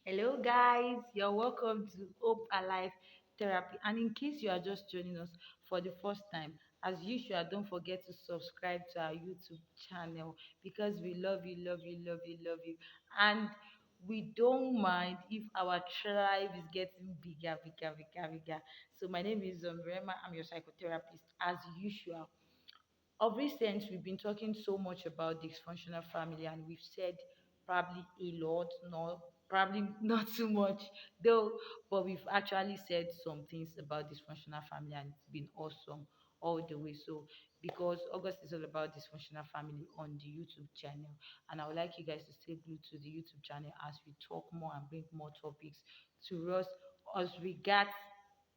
Hello, guys. You're welcome to Hope Alive Therapy. And in case you are just joining us for the first time, as usual, don't forget to subscribe to our YouTube channel because we love you, love you, love you, love you. And we don't mind if our tribe is getting bigger, bigger, bigger, bigger. So, my name is Rema. I'm your psychotherapist, as usual. Of recent, we've been talking so much about dysfunctional family, and we've said probably a lot, no, probably not too much, though, but we've actually said some things about dysfunctional family, and it's been awesome all the way. So, because August is all about dysfunctional family on the YouTube channel, and I would like you guys to stay glued to the YouTube channel as we talk more and bring more topics to us as regards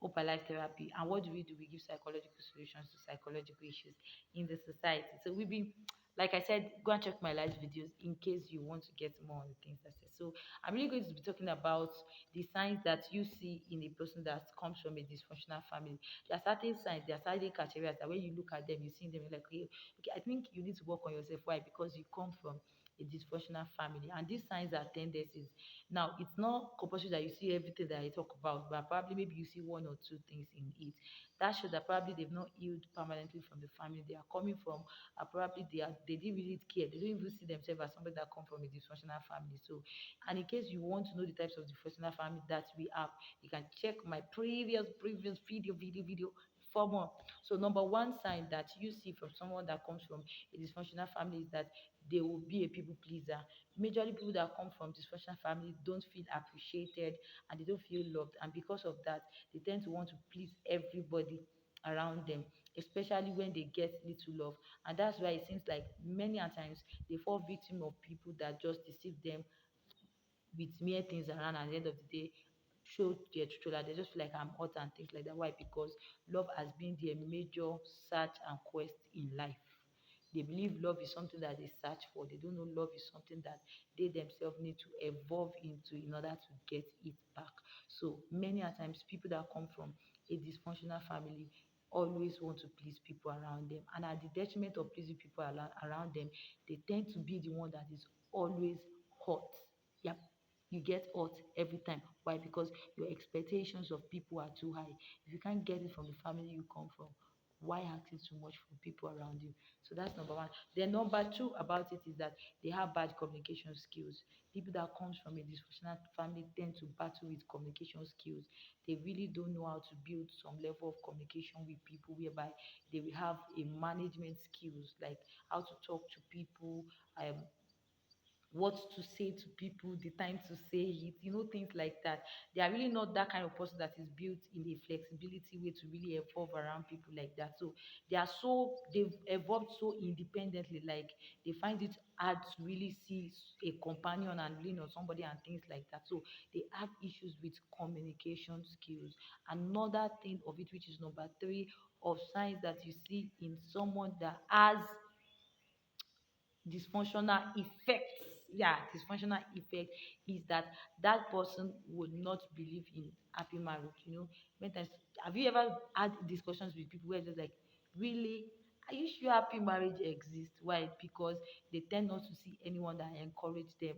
Open Life Therapy. And what do? We give psychological solutions to psychological issues in the society. So we've been, like I said, go and check my last videos in case you want to get more on the things I said. So I'm really going to be talking about the signs that you see in a person that comes from a dysfunctional family. There are certain signs, there are certain criteria that when you look at them, you see them, you're like, okay, I think you need to work on yourself. Why? Because you come from a dysfunctional family, and these signs are tendencies. Now, it's not compulsory that you see everything that I talk about, but probably maybe you see one or two things in it. That shows that probably they've not healed permanently from the family they are coming from. Probably they didn't really care. They don't even see themselves as somebody that come from a dysfunctional family. So, and in case you want to know the types of dysfunctional family that we have, you can check my previous video for more. So, number one sign that you see from someone that comes from a dysfunctional family is that they will be a people pleaser. Majorly people that come from dysfunctional family don't feel appreciated and they don't feel loved, and because of that they tend to want to please everybody around them, especially when they get little love. And that's why it seems like many a times they fall victim of people that just deceive them with mere things around, and at the end of the day show their true color. They just feel like I'm hot and things like that. Why? Because love has been their major search and quest in life. They believe love is something that they search for. They don't know love is something that they themselves need to evolve into in order to get it back. So many a times people that come from a dysfunctional family always want to please people around them, and at the detriment of pleasing people around them, they tend to be the one that is always hot. Yep, you get hurt every time. Why? Because your expectations of people are too high. If you can't get it from the family you come from, why asking too much from people around you? So that's number one. Then number two about it is that they have bad communication skills. People that comes from a dysfunctional family tend to battle with communication skills. They really don't know how to build some level of communication with people, whereby they will have a management skills, like how to talk to people, um, what to say to people, the time to say it, things like that. They are really not that kind of person that is built in a flexibility way to really evolve around people like that. So they've evolved so independently, like they find it hard to really see a companion and lean on somebody and things like that. So they have issues with communication skills. Another thing of it, which is number three, of signs that you see in someone that has dysfunctional effects, yeah, dysfunctional effect, is that that person would not believe in happy marriage. Many times, have you ever had discussions with people where it's just like, really, are you sure happy marriage exists? Why? Because they tend not to see anyone that encourage them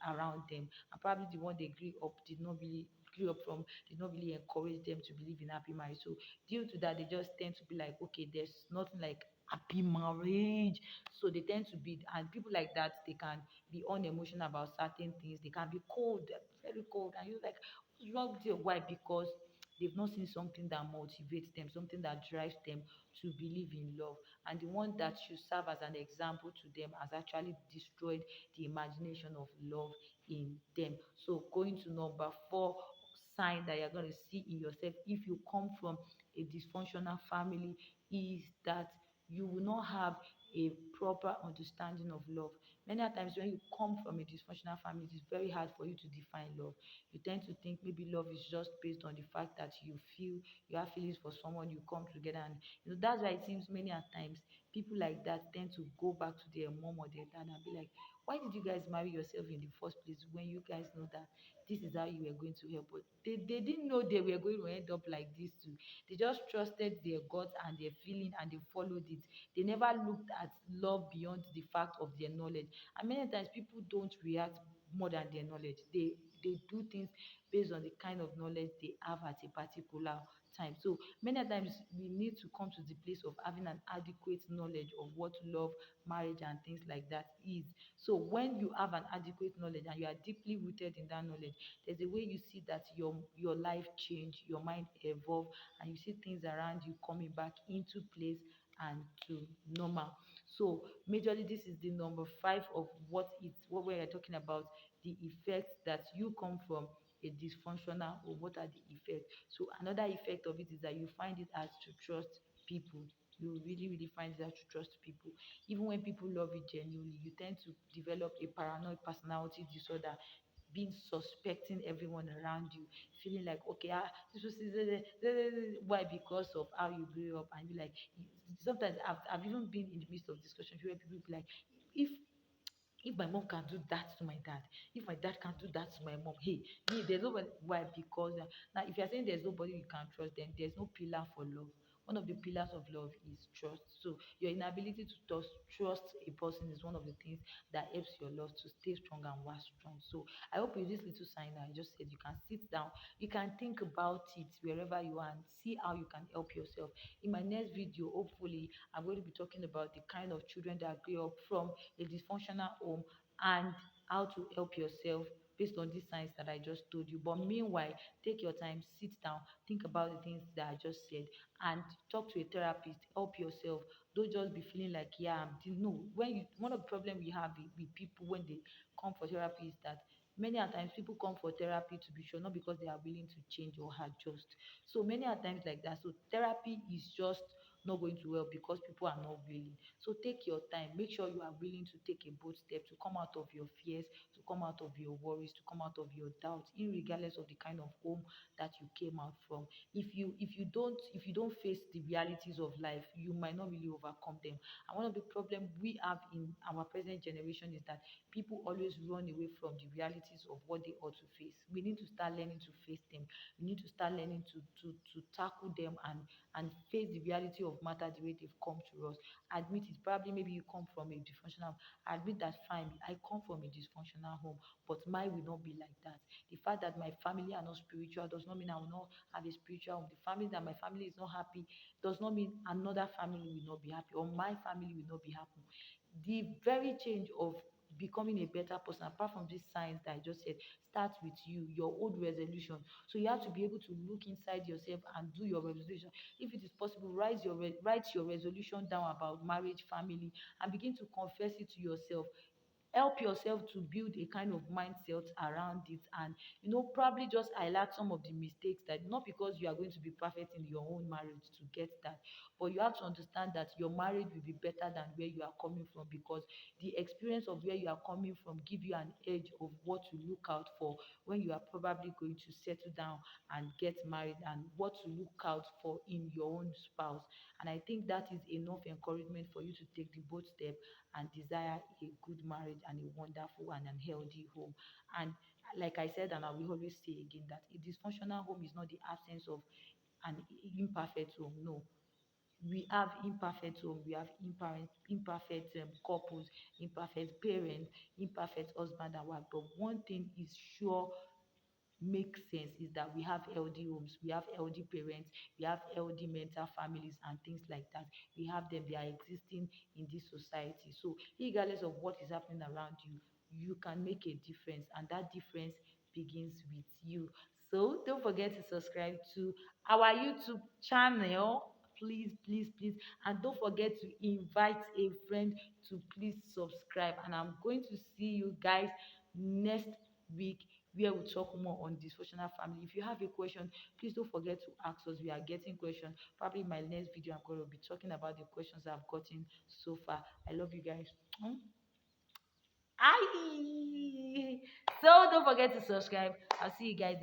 around them, and probably the one they grew up from did not really encourage them to believe in happy marriage. So due to that, they just tend to be like, okay, there's nothing like happy marriage. So they tend to be, and people like that, they can be unemotional about certain things. They can be cold, very cold, and you're like, what's wrong with you? Why? Because they've not seen something that motivates them, something that drives them to believe in love. And the one that should serve as an example to them has actually destroyed the imagination of love in them. So going to number four sign that you're going to see in yourself if you come from a dysfunctional family is that you will not have a proper understanding of love. Many a times when you come from a dysfunctional family, it is very hard for you to define love. You tend to think maybe love is just based on the fact that you have feelings for someone, you come together, and that's why it seems many a times people like that tend to go back to their mom or their dad and be like, why did you guys marry yourself in the first place when you guys know that this is how you were going to help? But they didn't know they were going to end up like this too. They just trusted their gut and their feeling and they followed it. They never looked at love beyond the fact of their knowledge. And many times people don't react more than their knowledge. they do things based on the kind of knowledge they have at a particular time. So many a times we need to come to the place of having an adequate knowledge of what love, marriage, and things like that is. So when you have an adequate knowledge and you are deeply rooted in that knowledge, there's a way you see that your life change, your mind evolve, and you see things around you coming back into place and to normal. So majorly this is the number five of what we are talking about, the effects that you come from a dysfunctional, or what are the effects. So another effect of it is that you find it hard to trust people. You really, really find it hard to trust people. Even when people love you genuinely, you tend to develop a paranoid personality disorder, being suspecting everyone around you, feeling like, okay, this was why, because of how you grew up. And you like, sometimes I've even been in the midst of discussions where people be like, if my mom can do that to my dad, if my dad can do that to my mom, hey, me, there's nobody. Why? Because now, if you're saying there's nobody you can trust, then there's no pillar for love. One of the pillars of love is trust. So your inability to trust a person is one of the things that helps your love to stay strong and last strong. So I hope with this little sign that I just said, you can sit down, you can think about it wherever you are, and see how you can help yourself. In my next video, hopefully, I'm going to be talking about the kind of children that grew up from a dysfunctional home, and how to help yourself based on these signs that I just told you. But meanwhile, take your time, sit down, think about the things that I just said, and talk to a therapist. Help yourself. Don't just be feeling like, yeah, no. When you one of the problem we have with people when they come for therapy is that many a times people come for therapy to be sure, not because they are willing to change or adjust. So many a times like that. So therapy is just not going to help because people are not willing. So take your time. Make sure you are willing to take a bold step to come out of your fears, to come out of your worries, to come out of your doubts, regardless of the kind of home that you came out from. If you don't face the realities of life, you might not really overcome them. And one of the problems we have in our present generation is that people always run away from the realities of what they ought to face. We need to start learning to face them. We need to start learning to tackle them, and face the reality of matter the way they've come to us. Admit it. Probably maybe you come from a dysfunctional. Admit that, fine, I come from a dysfunctional home, but mine will not be like that. The fact that my family are not spiritual does not mean I will not have a spiritual home. The family that my family is not happy does not mean another family will not be happy, or my family will not be happy. The very change of becoming a better person, apart from these signs that I just said, starts with you, your old resolution. So you have to be able to look inside yourself and do your resolution. If it is possible, write your resolution down about marriage, family, and begin to confess it to yourself. Help yourself to build a kind of mindset around it, and probably just highlight some of the mistakes, that not because you are going to be perfect in your own marriage to get that, but you have to understand that your marriage will be better than where you are coming from, because the experience of where you are coming from give you an edge of what to look out for when you are probably going to settle down and get married, and what to look out for in your own spouse. And I think that is enough encouragement for you to take the bold step and desire a good marriage and a wonderful and unhealthy home. And like I said, and I will always say again, that a dysfunctional home is not the absence of an imperfect home. No, we have imperfect home, we have imperfect couples, imperfect parents, imperfect husband and wife. But one thing is sure, makes sense, is that we have healthy homes, we have healthy parents, we have healthy mental families and things like that. We have them, they are existing in this society. So regardless of what is happening around you, you can make a difference, and that difference begins with you. So don't forget to subscribe to our YouTube channel. Please, please, please. And don't forget to invite a friend to please subscribe. And I'm going to see you guys next week, where we talk more on dysfunctional family. If you have a question, please don't forget to ask us. We are getting questions. Probably in my next video, I'm going to be talking about the questions I've gotten so far. I love you guys. Aye. So don't forget to subscribe. I'll see you guys again.